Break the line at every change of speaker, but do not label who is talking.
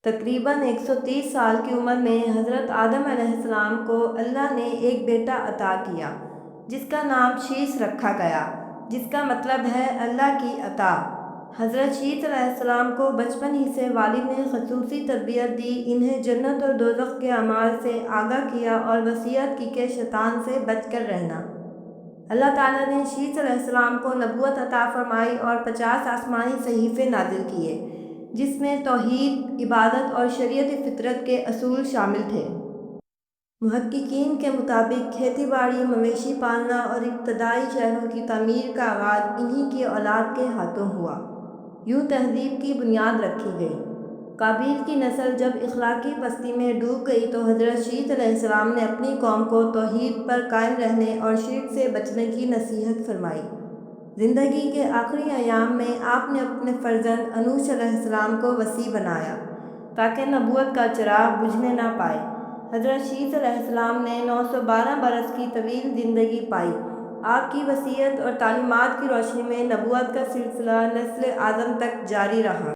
تقریباً 130 سال کی عمر میں حضرت آدم علیہ السلام کو اللہ نے ایک بیٹا عطا کیا جس کا نام شیث رکھا گیا، جس کا مطلب ہے اللہ کی عطا۔ حضرت شیث علیہ السلام کو بچپن ہی سے والد نے خصوصی تربیت دی، انہیں جنت اور دوزخ کے اعمال سے آگاہ کیا اور وصیت کی کہ شیطان سے بچ کر رہنا۔ اللہ تعالیٰ نے شیث علیہ السلام کو نبوت عطا فرمائی اور 50 آسمانی صحیفے نازل کیے جس میں توحید، عبادت اور شریعت فطرت کے اصول شامل تھے۔ محققین کے مطابق کھیتی باڑی، مویشی پالنا اور ابتدائی شہروں کی تعمیر کا آغاز انہی کی اولاد کے ہاتھوں ہوا۔ یوں تہذیب کی بنیاد رکھی گئی۔ قابیل کی نسل جب اخلاقی پستی میں ڈوب گئی تو حضرت شیث علیہ السلام نے اپنی قوم کو توحید پر قائم رہنے اور شرک سے بچنے کی نصیحت فرمائی۔ زندگی کے آخری ایام میں آپ نے اپنے فرزند انوش علیہ السلام کو وصی بنایا تاکہ نبوت کا چراغ بجھنے نہ پائے۔ حضرت شیث علیہ السلام نے 912 برس کی طویل زندگی پائی۔ آپ کی وصیت اور تعلیمات کی روشنی میں نبوت کا سلسلہ نسل آدم تک جاری رہا۔